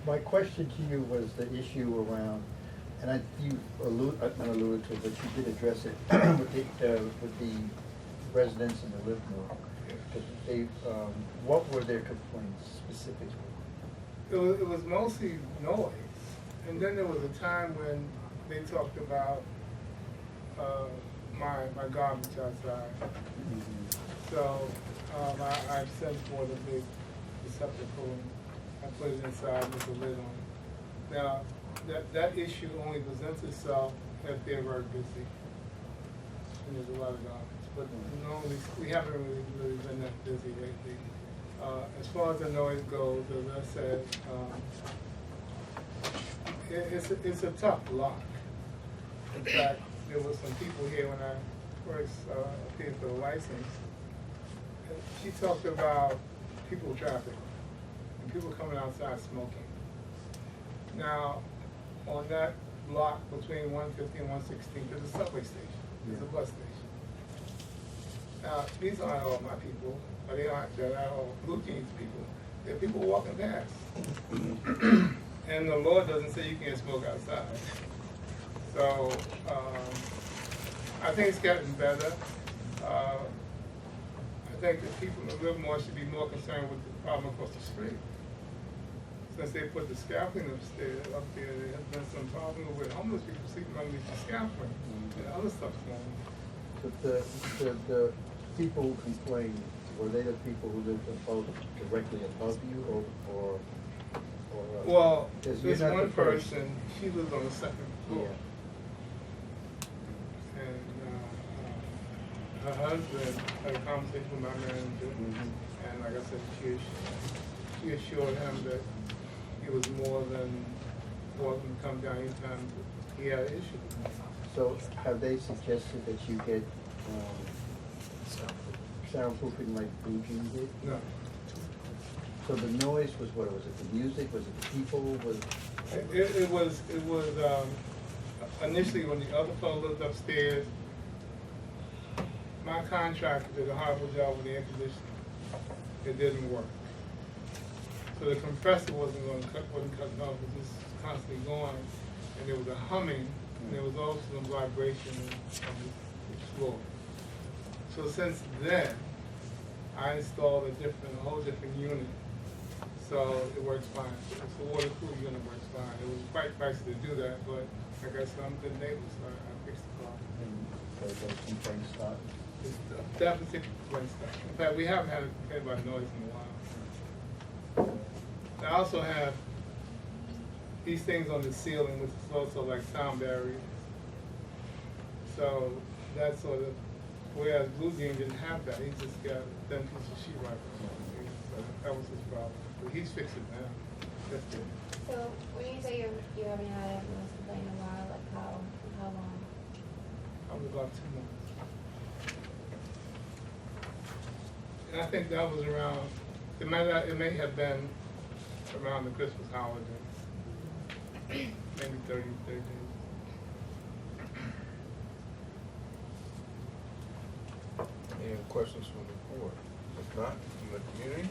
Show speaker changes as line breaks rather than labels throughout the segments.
My question to you was the issue around, and you not alluded to it, but you did address it with the residents in the Livermore. They, what were their complaints specifically?
It was mostly noise, and then there was a time when they talked about my garbage outside.
Mm-hmm.
So I've sent for the big receptacle and I put it inside with a lid on it. Now that issue only presents itself if they're very busy and there's a lot of garbage. But normally we haven't really been that busy lately. As far as the noise goes, as I said, it's a tough lock. In fact, there were some people here when I first appeared for the license. She talked about people traffic and people coming outside smoking. Now, on that block between 150 and 116, there's a subway station, there's a bus station. Now, these aren't all my people, or they're not all Blue Jeans people. They're people walking past. And the law doesn't say you can't smoke outside. So, I think it's gotten better. I think that people in Livermore should be more concerned with the problem across the street. Since they put the scaffolding up there, there has been some problem with homeless people sleeping underneath the scaffolding and other stuff's going on.
But the people who complained, were they the people who lived directly above you, or
well,
this
one person, she lives on the second floor.
Yeah.
And her husband had a conversation with my manager, and like I said, she assured him that he was more than welcome to come down anytime he had an issue.
So have they suggested that you get soundproofing like Blue Jeans did?
No.
So the noise was what? Was it the music? Was it the people? Was
it was initially when the other fellow lived upstairs. My contractor did a horrible job with the air conditioning. It didn't work. So the compressor wasn't cutting off. It was just constantly going, and there was a humming, and there was also some vibration on the floor. So since then, I installed a whole different unit. So it works fine. It's a water cooling unit, works fine. It was quite pricey to do that, but like I said, I'm a good neighbor, so I fixed the problem.
so those complaints stopped?
That particular complaint stopped. In fact, we haven't had a complaint about noise in a while. I also have these things on the ceiling, which is also like sound barriers. So that's sort of, whereas Blue Jean didn't have that. He just got a thin piece of sheetrock. So that was his problem. But he's fixed it now. That's good.
So when you say you haven't had a noise complaint in a while, like how long?
Probably about 2 months. And I think that was around, it may have been around the Christmas holiday. Maybe 30 days.
Any questions from the board? If not, from the community?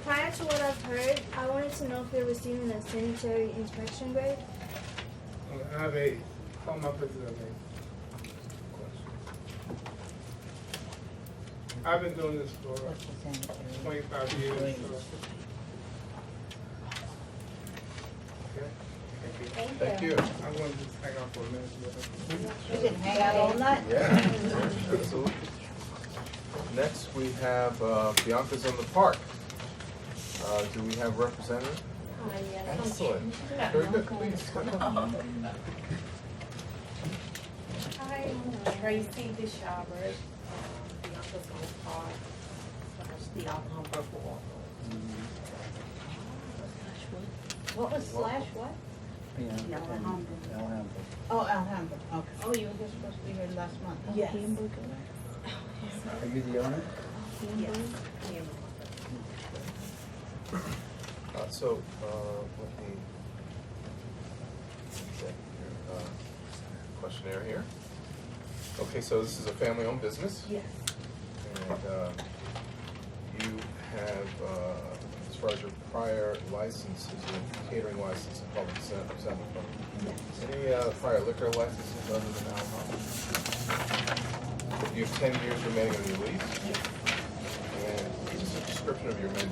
Prior to what I've heard, I wanted to know if they're receiving a sanitary inspection grade.
I have 8. All my places have 8. I've been doing this for 25 years. So. Okay.
Thank you.
I'm going to just hang out for a minute.
You can hang out all night.
Yeah, absolutely. Next, we have Bianca's on the Park. Do we have a representative? Excellent. Very good. Please come on.
Hi, I'm Tracy Deshabert, Bianca's on the Park, the Alhambra Board.
What was slash what?
Yeah. Alhambra.
Oh, Alhambra, okay. Oh, you were just supposed to be here last month. huh?
Yes.
Are you the owner?
Yes.
So, let me get your questionnaire here. Okay, so this is a family-owned business.
Yes.
And you have, as far as your prior licenses, your catering license and public assembly. Any prior liquor licenses other than alcohol? You have 10 years remaining on your lease? And just a description of your menu.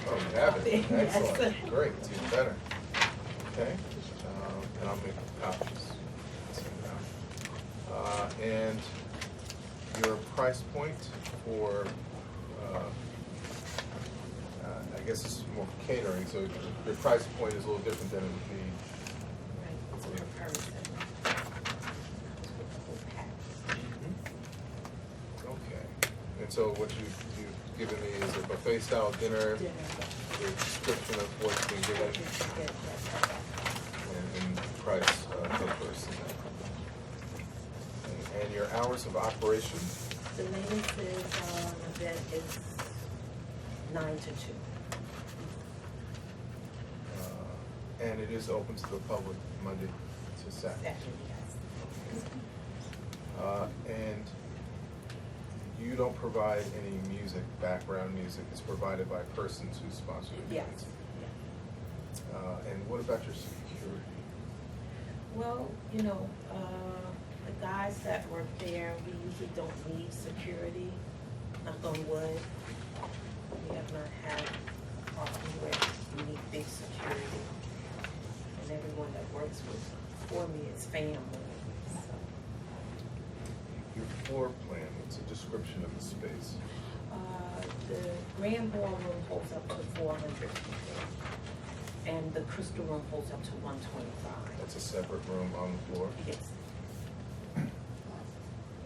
Oh, you have it. Excellent. Great. It's even better. Okay. And I'll make copies. And your price point for, I guess it's more for catering, so your price point is a little different than it would be.
Right, it's per person.
Okay. And so what you've given me is a buffet style dinner, the description of what's being given, and price per person. And your hours of operation?
The latest event is 9 to 2.
And it is open to the public Monday to Saturday.
Saturday, yes.
And you don't provide any music, background music. It's provided by persons who sponsor the
Yes.
event.
Yeah.
And what about your security?
Well, you know, the guys that work there, we usually don't need security. Knock on wood. We have not had a problem where we need big security. And everyone that works for me is family. So,
Your floor plan, what's a description of the space?
the grand ballroom holds up to 400 people. And the crystal room holds up to 125.
That's a separate room on the floor.
Yes.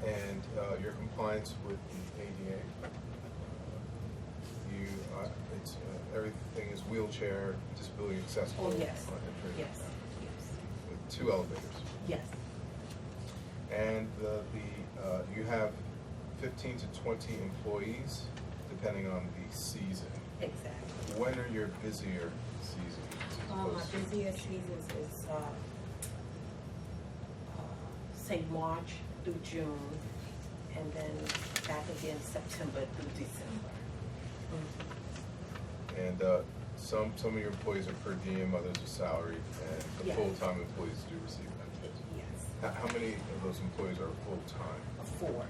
And your compliance with the ADA, everything is wheelchair, disability accessible.
Oh, yes.
entry,
Yes. Yes.
With 2 elevators.
Yes.
And you have 15 to 20 employees, depending on the season.
Exactly.
When are your busier seasons?
My busiest seasons is, say March through June, and then back again September through December.
And some of your employees are per diem, others are salaried, and the
Yes.
full-time employees do receive benefits.
Yes.
How many of those employees are full-time?
4.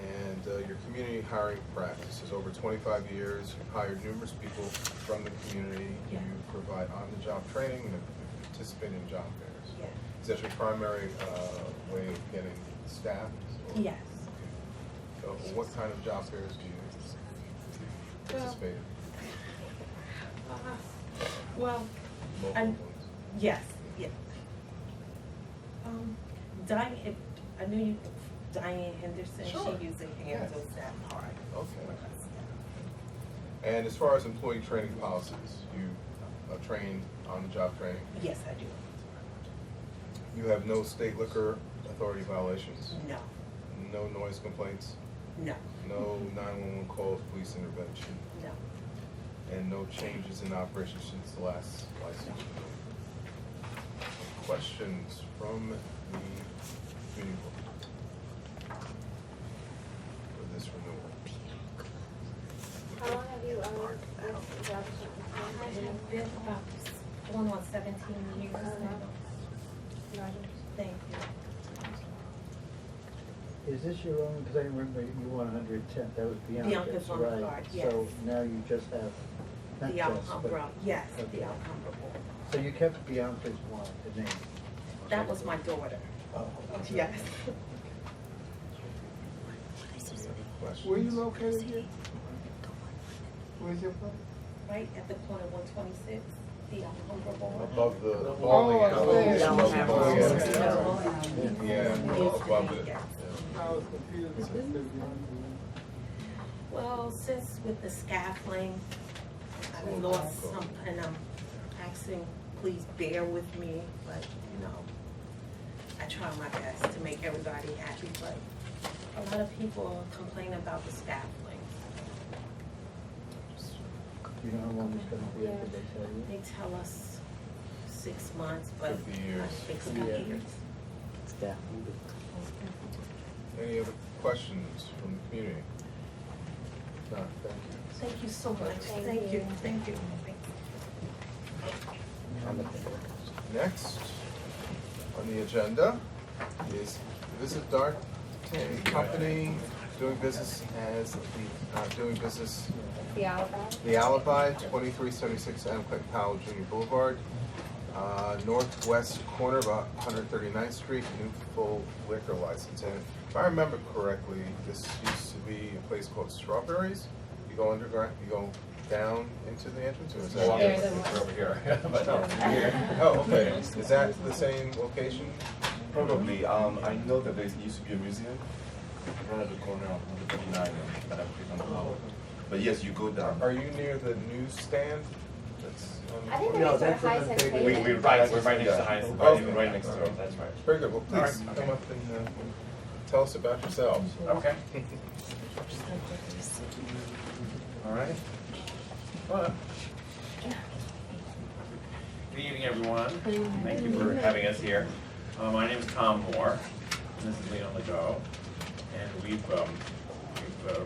And your community hiring practices, over 25 years, you've hired numerous people from the community.
Yeah.
You provide on-the-job training and participate in job fairs.
Yeah.
Is that your primary way of getting staff? or-
Yes.
So what kind of job fairs do you participate in?
Well,
Local
I'm-
ones?
yes, yes. Diane, I knew you, Diane Henderson,
Sure.
she usually handles that part.
Okay. And as far as employee training policies, you train on-the-job training?
Yes, I do.
You have no state liquor authority violations?
No,
No noise complaints?
no,
No 911 calls, police intervention?
no.
And no changes in operation since the last license renewal? Questions from the community board for this renewal?
How long have you owned this job?
I have been about going on 17 years now. Thank you.
Is this your own, because I remember you won 110th, that was
Bianca's
Bianca's,
on the
right?
card,
So
yes.
now you just have, not
The
just, but.
Alhambra, yes,
Okay.
the Alhambra board.
So you kept Bianca's one, the name?
That was my daughter.
Oh, okay.
Yes.
Questions?
Where you located here? Where's your place?
Right at the corner of 126, the Alhambra board.
Above the bowling alley.
upstairs.
Above the bowling alley.
Yeah.
Yeah, above it.
Yes.
I was confused. I said,
Well, since with the scaffolding, I lost some, and I'm asking, please bear with me, but, you know, I try my best to make everybody happy, but a lot of people complain about the scaffolding.
Do you know how long it's gonna be, did they tell you?
They tell us 6 months, but
Could be years.
I think it's
Yeah.
years.
Staff.
Any other questions from the community? No, thank you.
Thank you so much.
Thank you.
Thank you.
Next on the agenda is Visit Dark Company doing business as
The alibi.
The Alibi, 2376 M. Clayton Powell Jr. Boulevard, northwest corner of 139th Street, new full liquor license. And if I remember correctly, this used to be a place called Strawberries. You go underground, you go down into the entrance, or is that?
There's a
It's
one.
over here. But no, here.
Oh, okay. Is that the same location?
Probably. I know that there used to be a museum right at the corner of 139 and African Hall. But yes, you go down.
Are you near the newsstand? That's on the
I think
corner?
they're next to High Tech
We're right next to the highest.
Oh.
Right next to it. That's right.
Very good. Well, please come up and tell us about yourselves.
Okay. All right. Well, good evening, everyone. Thank you for having us here. My name is Tom Moore, and this is Leon Legault, and we've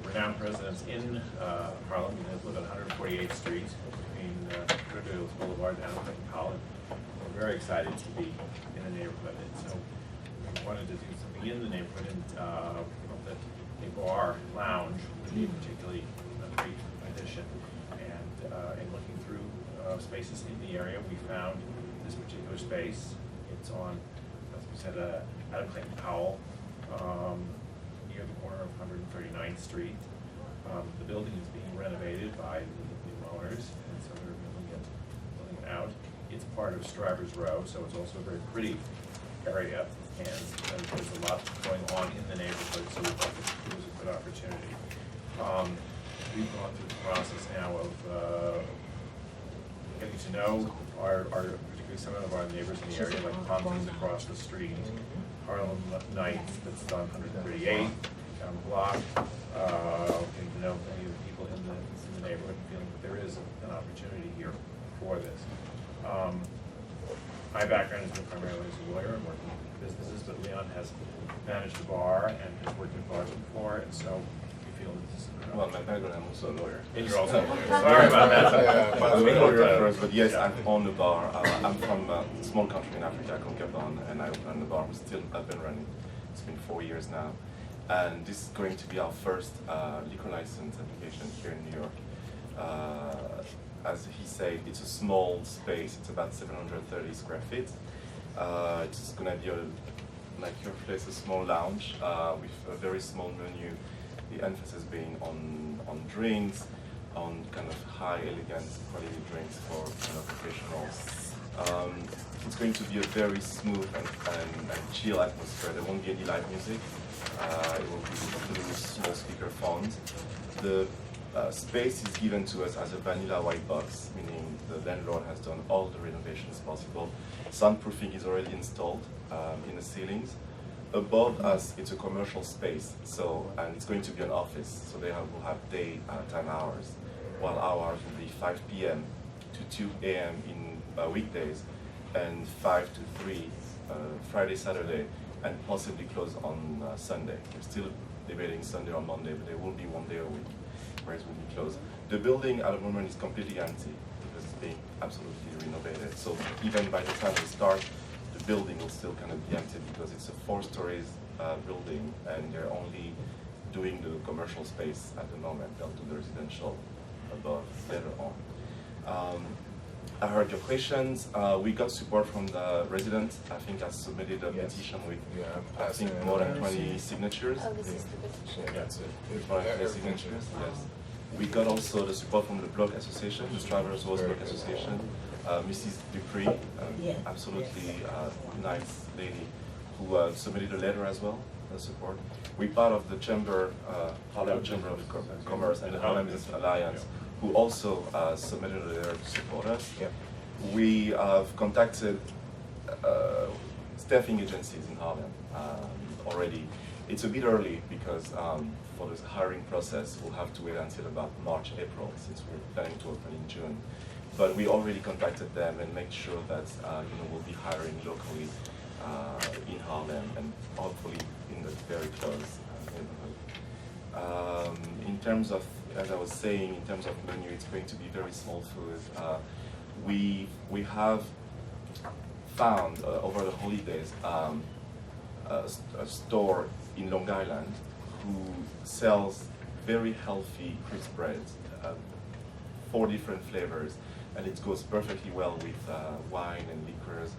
renowned residents in Harlem. We live at 148th Street between Riddle Boulevard and Clayton College. We're very excited to be in the neighborhood, and so we wanted to do something in the neighborhood, and we felt that a bar lounge would be particularly a great addition. And in looking through spaces in the area, we found this particular space. It's on, as we said, out of Clayton Powell, near the corner of 139th Street. The building is being renovated by the new owners, and so they're building it out. It's part of Stryver's Row, so it's also a very pretty area, and there's a lot going on in the neighborhood, so we thought it was a good opportunity. We've gone through the process now of getting to know particularly some of our neighbors in the area, like Pompey's across the street, Harlem Nights that's on 138 down the block, getting to know many of the people in the neighborhood, and feeling that there is an opportunity here for this. My background has been primarily as a lawyer and working in businesses, but Leon has managed a bar and has worked in bars before, and so we feel that this is a good
Well, my background, I'm also a lawyer.
And you're also a lawyer. Sorry about that.
I'm a lawyer first, but yes, I own the bar. I'm from a small country in Africa called Gabon, and I opened the bar. We're still up and running. It's been 4 years now. And this is going to be our first liquor license application here in New York. As he said, it's a small space. It's about 730 square feet. It's going to be, like your place, a small lounge with a very small menu. The emphasis being on drinks, on kind of high, elegant, quality drinks for kind of professionals. It's going to be a very smooth and chill atmosphere. There won't be any live music. It will be through small speaker phones. The space is given to us as a vanilla white box, meaning the landlord has done all the renovations possible. Soundproofing is already installed in the ceilings. Above us, it's a commercial space, and it's going to be an office, so will have daytime hours, while our hours will be 5 p.m. to 2 a.m. in weekdays, and 5 to 3 Friday, Saturday, and possibly close on Sunday. We're still debating Sunday or Monday, but there will be one day a week where it will be closed. The building at the moment is completely empty because it's being absolutely renovated. So even by the time we start, the building will still kind of be empty because it's a 4-story building, and they're only doing the commercial space at the moment. They'll do the residential above later on. I heard your questions. We got support from the residents. I think I submitted a petition with I think more than 20 signatures.
Oh, this is the petition.
That's it.
More than 20 signatures, yes. We got also the support from the Block Association, the Stryver's Row Block Association. Mrs. Dupree, absolutely nice lady, who submitted a letter as well, the support. We're part of the Chamber, Harlem Chamber of Commerce and the Harlem Business Alliance, who also submitted a letter to support us.
Yep.
We have contacted staffing agencies in Harlem already. It's a bit early because for this hiring process, we'll have to wait until about March, April, since we're planning to open in June. But we already contacted them and make sure that we'll be hiring locally in Harlem and hopefully in the very close neighborhood. terms of, as I was saying, in terms of menu, it's going to be very small food. We have found over the holidays a store in Long Island who sells very healthy crisp breads, 4 different flavors, and it goes perfectly well with wine and liquors.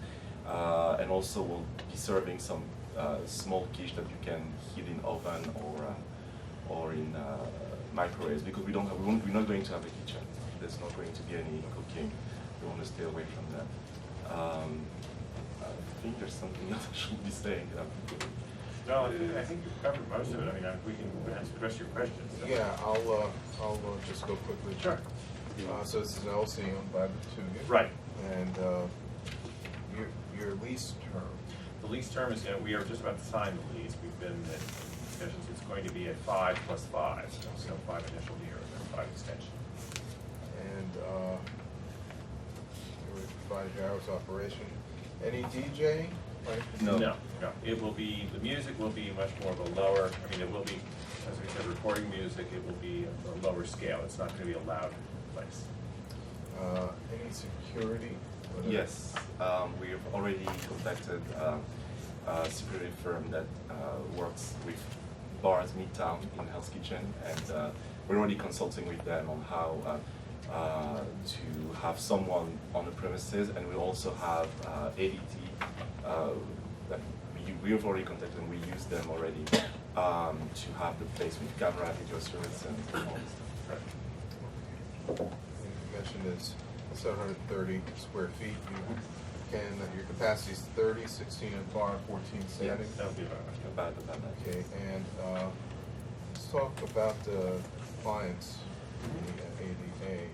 And also we'll be serving some small quiche that you can heat in oven or in microwaves, because we're not going to have a kitchen. There's not going to be any cooking. We want to stay away from that. I think there's something else I should be saying.
No, I think you've covered most of it. I mean, we can answer the rest of your questions. So.
Yeah, I'll just go quickly.
Sure.
So this is an LC owned by the two of you.
Right.
And your lease term.
The lease term is, we are just about to sign the lease. We've been in discussions. It's going to be at 5 + 5, so 5 initial years and 5 extension.
And your 5 hours operation. Any DJ?
No. It will be, the music will be much more of a lower, I mean, it will be, as we said, recording music, it will be a lower scale. It's not going to be a loud place.
Any security?
Yes, we have already contacted a security firm that works with bars midtown in Hell's Kitchen, and we're already consulting with them on how to have someone on the premises, and we also have ADT that we have already contacted, and we use them already to have the place with camera, video surveillance, and all this stuff.
You mentioned it's 730 square feet. Your capacity is 30, 16 in bar, 14 standing.
Yes, that would be about right.
About that.
Okay, and let's talk about the compliance in the ADA.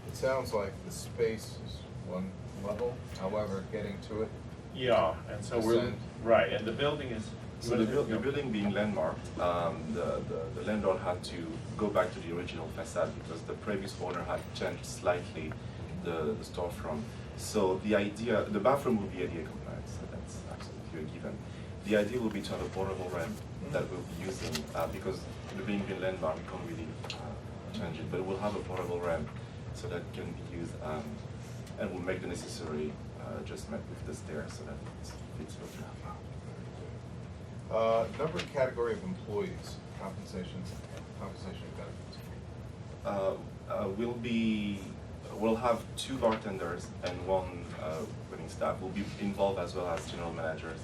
It sounds like the space is one level, however, getting to it.
Yeah, and so we're,
Percent.
right, and the building is.
So the building being landmarked, the landlord had to go back to the original facade because the previous owner had changed slightly the storefront. So the idea, the bathroom will be ADA compliant, so that's absolutely a given. The idea will be to have a portable ramp that we'll be using because the building being landmarked, we can't really change it, but we'll have a portable ramp so that can be used, and we'll make the necessary adjustment with the stairs so that it fits the job.
Number and category of employees, compensation benefits.
We'll have 2 bartenders and 1 waiting staff. We'll be involved as well as general managers,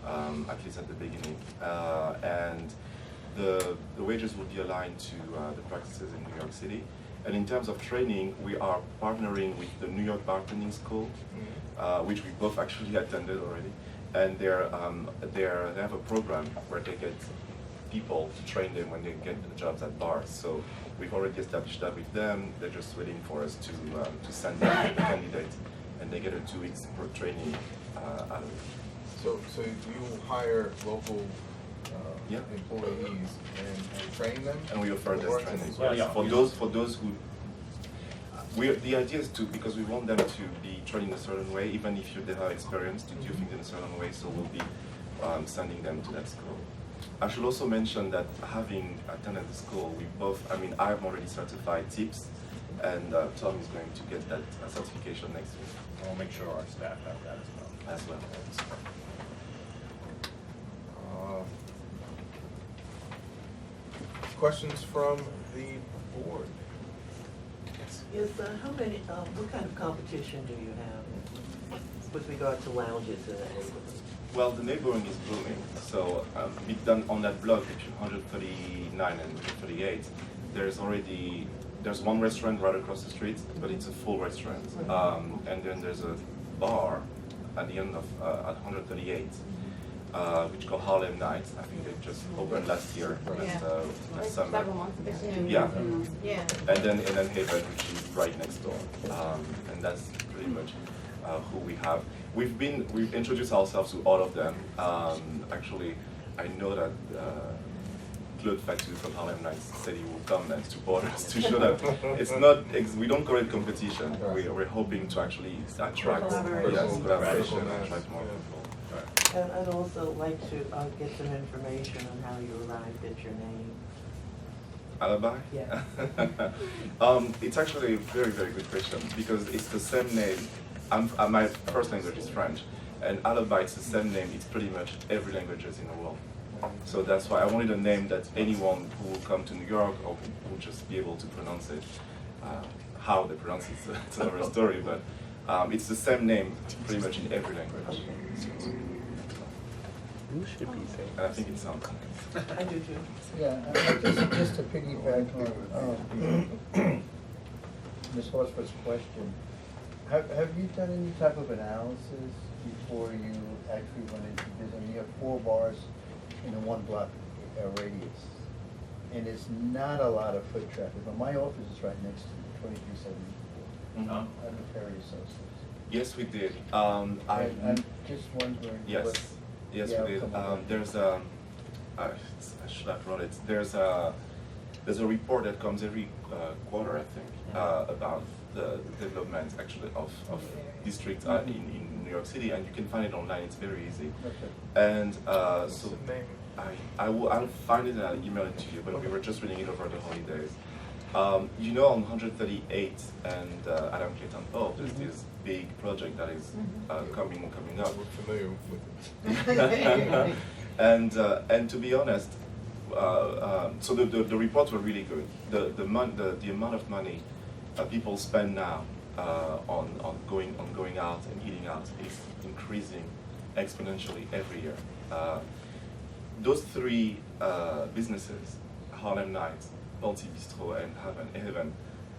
at least at the beginning. And the wages will be aligned to the practices in New York City. And in terms of training, we are partnering with the New York Bartending School, which we both actually attended already. And they have a program where they get people to train them when they get the jobs at bars. So we've already established that with them. They're just waiting for us to send them the candidates, and they get a 2 weeks training out of it.
So you will hire local employees and train them?
And we offer this training.
Well, yeah.
For those who, the idea is because we want them to be trained in a certain way, even if they have experience, to do things in a certain way, so we'll be sending them to that school. I should also mention that having attended the school, I'm already certified tips, and Tom is going to get that certification next week.
We'll make sure our staff have that as well.
Questions from the board?
Yes, what kind of competition do you have with regard to lounges in the neighborhood?
Well, the neighboring is booming. So on that block between 139 and 138, there's 1 restaurant right across the street, but it's a full restaurant. And then there's a bar at the end of at 138, which called Harlem Nights. I think they just opened last year, last summer.
Several months ago.
Yeah.
Yeah.
And then Haven, which is right next door. And that's pretty much who we have. We've introduced ourselves to all of them. Actually, I know that Claude Factu from Harlem Nights said he will come and support us to show that it's not, we don't call it competition. We're hoping to actually attract collaboration and attract more people.
And I'd also like to get some information on how you arrived at your name.
Alibi?
Yeah.
It's actually a very, very good question because it's the same name. My first language is French, and Alibi, it's the same name. It's pretty much every languages in the world. So that's why I wanted a name that anyone who will come to New York or who will just be able to pronounce it. How they pronounce it, it's another story, but it's the same name pretty much in every language. And I think it sounds nice.
I do too.
Yeah, just to piggyback on Ms. Horsford's question, have you done any type of analysis before you actually went into business? You have 4 bars in a 1 block radius, and it's not a lot of foot traffic, but my office is right next to 2374.
Mhm.
I'm a Perry Associates.
Yes, we did.
I'm just wondering
Yes,
what
yes,
the
we did.
outcome of that
There's I should have brought it. There's a report that comes every quarter, I think, about the development actually of districts in New York City, and you can find it online. It's very easy.
Okay.
And so I'll find it and I'll email it to you. But we were just reading it over the holidays. You know, on 138 and Adam Clayton Pole, there's this big project that is coming up.
We're familiar with it.
And to be honest, so the reports were really good. The amount of money people spend now on going out and eating out is increasing exponentially every year. Those 3 businesses, Harlem Nights, Balti Bistro, and Heaven,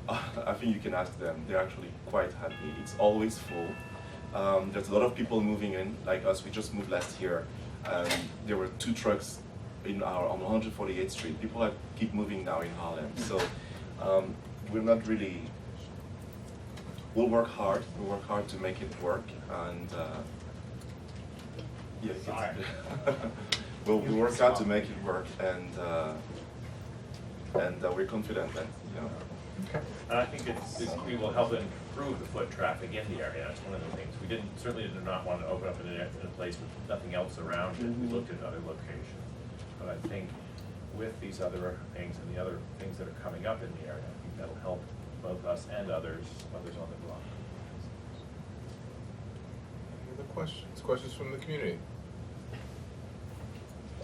I think you can ask them. They're actually quite happy. It's always full. There's a lot of people moving in, like us. We just moved last year. There were 2 trucks on 148th Street. People keep moving now in Harlem. So we're not really. We'll work hard. We'll work hard to make it work, and we'll work hard to make it work, and we're confident that
And I think we will help improve the foot traffic in the area. That's one of the things. We certainly did not want to open up in a place with nothing else around it. We looked at other locations. But I think with these other things and the other things that are coming up in the area, I think that'll help both us and others on the block.
Any other questions? Questions from the community?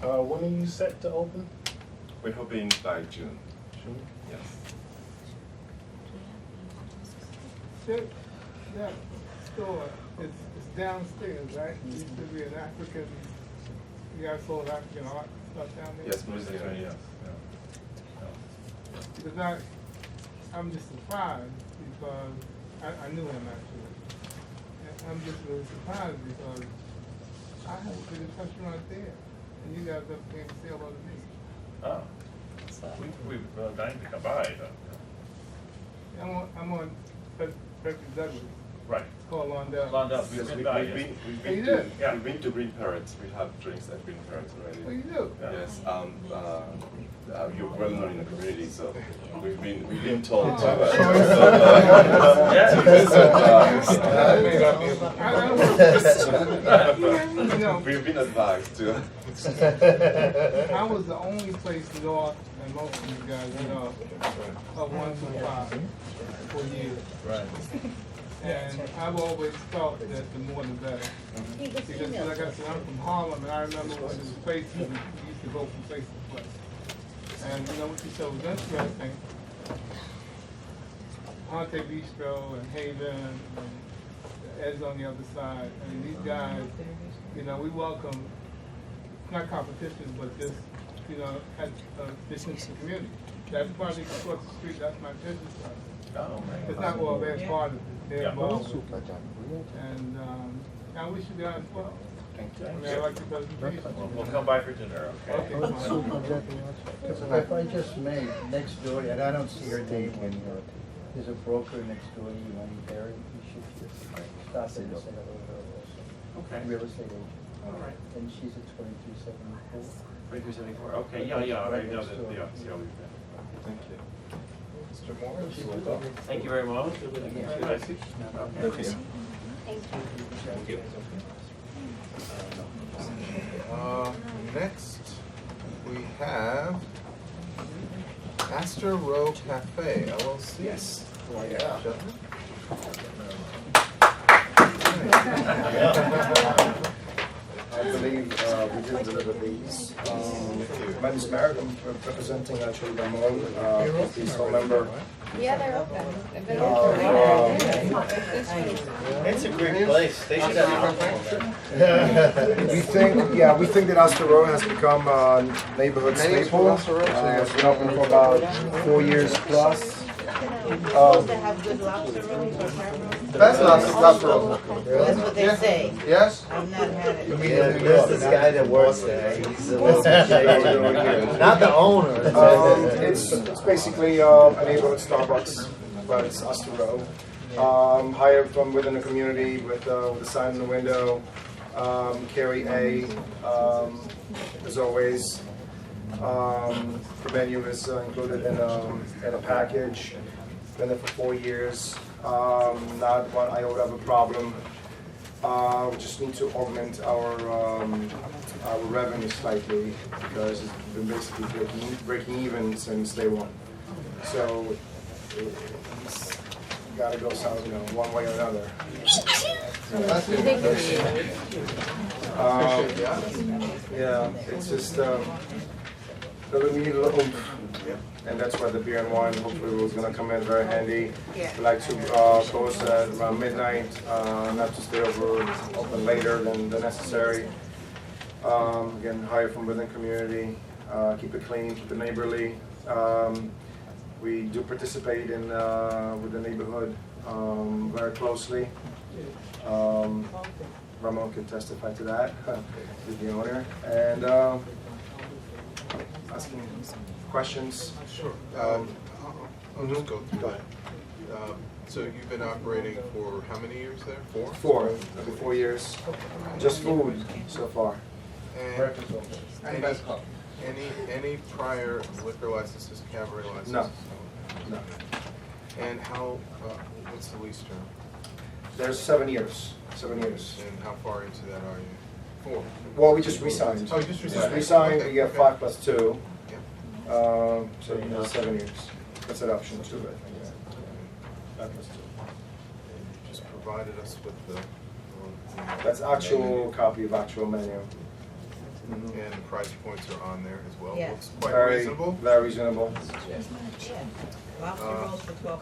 When are you set to open?
we're hoping by June.
June?
Yes.
That store, it's downstairs, right? It used to be an African, you guys sold African art stuff down there?
Yes, museum.
Yes.
Because I'm just surprised because I knew him actually. And I'm just really surprised because I haven't been in touch right there. And you guys up there to say hello to me.
Oh. We've dying to come by.
I'm on Frederick Douglass.
Right.
It's called Londell.
Londell.
Yes,
We've been by. Yes.
Oh, you did?
Yeah.
We've been to Green Parrots. We have drinks at Green Parrots already.
Oh, you do?
Yeah.
Yes. You're well known in the community, so we've been told to. We've been advised to.
I was the only place north, and most of you guys know, of 125 for years.
Right.
And I've always felt that the more the better. Because like I said, I'm from Harlem, and I remember when there was places we used to go from place to place. And you know what you said was interesting, Hante Bistro and Haven and Ed's on the other side. I mean, these guys, you know, we welcome, not competition, but just, you know, as a business community. That project across the street, that's my business project.
Oh, man.
It's not all they're part of it, they're
Yeah.
involved with it. And I wish you guys well. I mean, I like the presentation.
We'll come by for dinner, okay?
Okay, fine.
If I just may, next door, and I don't see her name when there's a broker next door to you, Lenny Berry. You should just stop in and say hello to her also.
Okay.
Real estate agent.
All right.
And she's at 2374.
2374, okay, yeah, I know that, yeah, see how we've been.
Thank you.
Mr. Morris, welcome.
Thank you very much.
Thank you.
Nice.
Thank you.
Thank you.
Next, we have Astor Row Cafe, LLC.
Yes.
Gentlemen?
I believe we did deliver these. My name is Merrick, I'm representing actually Ramon, he's a member.
Yeah, they're open. They've been open.
It's a great place. They should have.
We think that Astor Row has become a neighborhood staple. It's been open for about 4 years plus.
Supposed to have good lobster rolls or crab rolls?
Best lobster roll.
That's what they say.
Yes?
I've not had it.
Yeah, there's this guy that works there. He's a little shady. Not the owner.
It's basically a neighborhood Starbucks, but it's Astor Row. Hired from within the community with a sign in the window. Carry A, as always. The menu is included in a package. Been there for 4 years. Not one iota of a problem. We just need to augment our revenue slightly because it's been basically breaking even since day one. So it's got to go south, one way or another. Yeah, it's just we need a little oomph, and that's why the beer and wine hopefully was going to come in very handy. We like to close at around midnight, not to stay open later than necessary. Again, hire from within community, keep it clean, keep it neighborly. We do participate in with the neighborhood very closely. Ramon can testify to that, he's the owner. And asking questions?
Sure. I'll just go through that. So you've been operating for how many years there? 4? 4.
Every 4 years. Just food so far.
And any prior liquor licenses, cabaret licenses?
No. No.
And what's the lease term?
There's 7 years. 7 years.
And how far into that are you? 4.
Well, we just re-signed.
Oh, you just re-signed.
We get 5 plus 2.
Yeah.
So 7 years. That's an option too, I think. 5 plus 2.
You just provided us with the
That's actual copy of actual menu.
and the price points are on there as well.
Yeah.
Looks quite
Very
reasonable.
Very reasonable.
Lobster rolls for $12.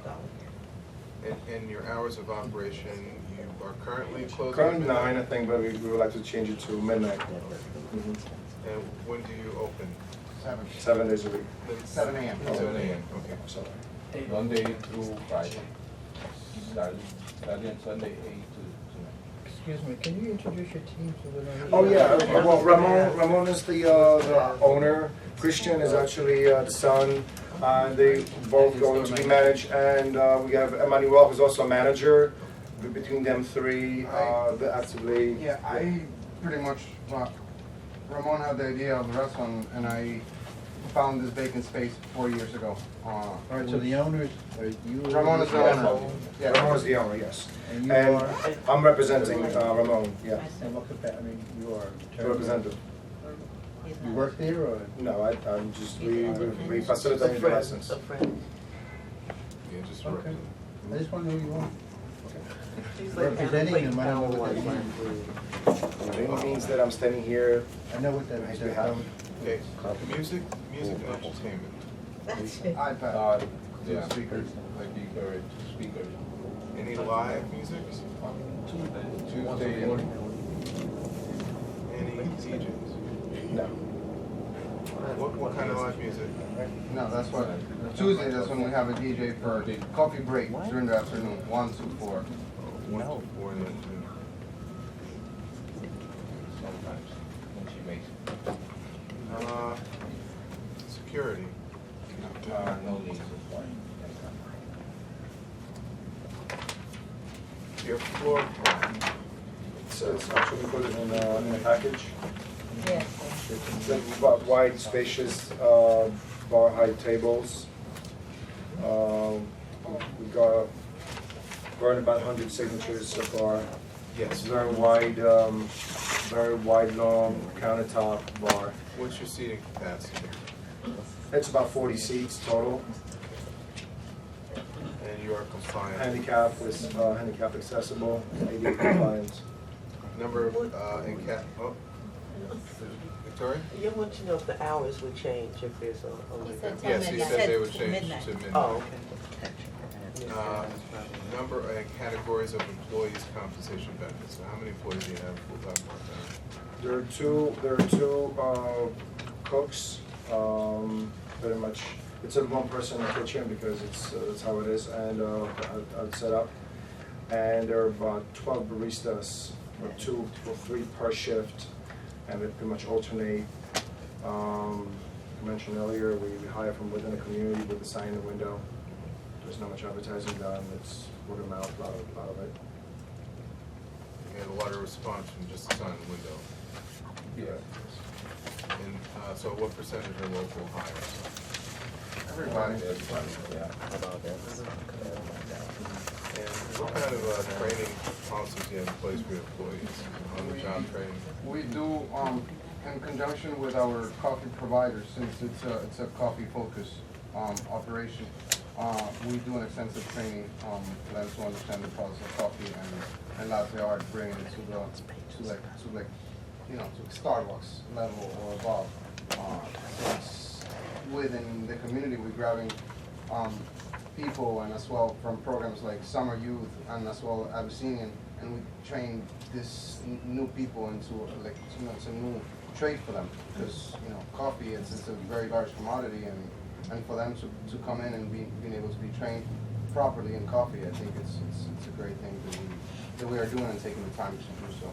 And your hours of operation, you are currently closing?
Currently 9, I think, but we would like to change it to midnight.
And when do you open?
7 days a week.
7 a.m. 7 a.m. Okay.
Sorry.
Monday through Friday. Saturday and Sunday, 8 to 9.
Excuse me, can you introduce your team so that I...
Oh yeah, well Ramon is the owner. Christian is actually the son. They both going to be managed, and we have Emmanuel, who's also a manager. Between them 3, they're actively.
Yeah, I pretty much, Ramon had the idea of the restaurant, and I found this vacant space 4 years ago.
All right, so the owners, are you?
Ramon is the owner. Yeah.
Ramon is the owner, yes.
And you
And
are?
I'm representing Ramon, yeah.
And what capacity, I mean, you are?
Representative.
You work there, or?
No, I'm just, we facilitate the license.
Yeah, just
Okay.
represent.
I just want to know who you are.
He's like
Representing them, I don't know what that
It
means.
means that I'm standing here.
I know what that means.
Okay, music and entertainment.
That's it.
iPad.
Yeah.
Speakers.
Like you heard, speakers.
Any live music?
Tuesday and
Any DJs?
No.
What kind of live music?
No, that's what, Tuesday, that's when we have a DJ for coffee break during the afternoon, 1 to 4.
1 to 4 in the afternoon.
sometimes when she makes it.
Security.
No need to fly.
Your floor plan.
So it's actually put it in a package.
Yes.
It's like wide, spacious, bar height tables. We got burned about 100 signatures so far.
Yes.
It's very wide, long countertop bar.
What's your seating capacity?
It's about 40 seats total.
And you are compliant.
Handicap is handicap accessible, ADA compliance.
Number of, Victoria?
You want to know if the hours would change if there's a
said
Yes, he said they would change
midnight.
to midnight.
Oh, okay.
Number and categories of employees' compensation benefits. So how many employees do you have, full-time, part-time?
There are two cooks, pretty much. It's a one-person kitchen because that's how it is, and it's set up. And there are about 12 baristas, or 2 or 3 per shift, and they pretty much alternate. I mentioned earlier, we hire from within the community with a sign in the window. There's not much advertising done, it's word of mouth, a lot of it.
You had a lot of response from just the sign in the window.
Yeah.
And so what percentage are local hires?
Everybody.
Yeah.
And what kind of training policies do you have in place for your employees, on-the-job training?
We do, in conjunction with our coffee providers, since it's a coffee-focused operation, we do an extensive training for them to understand the process of coffee and latte art, bringing it to Starbucks level or above. Since within the community, we're grabbing people, and as well from programs like Summer Youth and as well Abyssinian, and we train this new people into it's a new trade for them, because coffee it's a very large commodity, and for them to come in and being able to be trained properly in coffee, I think it's a great thing that we are doing and taking the time to do so.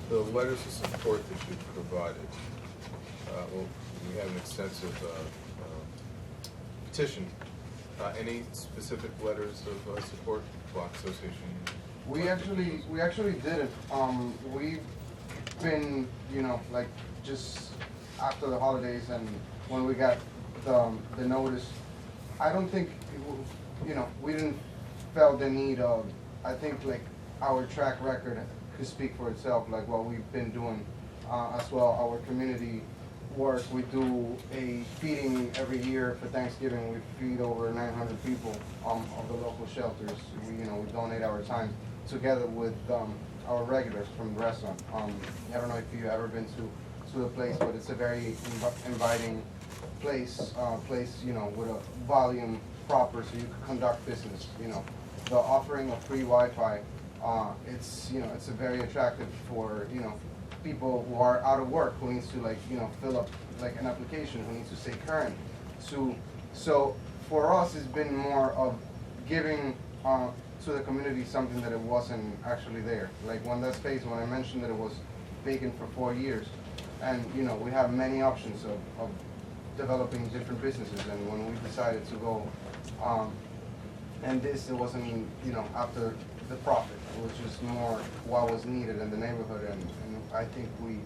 The letters of support that you've provided, well, we have an extensive petition. Any specific letters of support, Block Association?
We actually didn't. We've been, just after the holidays and when we got the notice, I don't think, we didn't felt the need of, I think our track record could speak for itself, like what we've been doing as well, our community work. We do a feeding every year for Thanksgiving. We feed over 900 people of the local shelters. We donate our time together with our regulars from the restaurant. I don't know if you've ever been to the place, but it's a very inviting place, with a volume proper so you can conduct business. The offering of free Wi-Fi, it's a very attractive for people who are out of work, who needs to fill up an application, who needs to stay current. So for us, it's been more of giving to the community something that it wasn't actually there. When I mentioned that it was vacant for 4 years, and we have many options of developing different businesses, and when we decided to go, and it wasn't after the profit, it was just more what was needed in the neighborhood, and I think we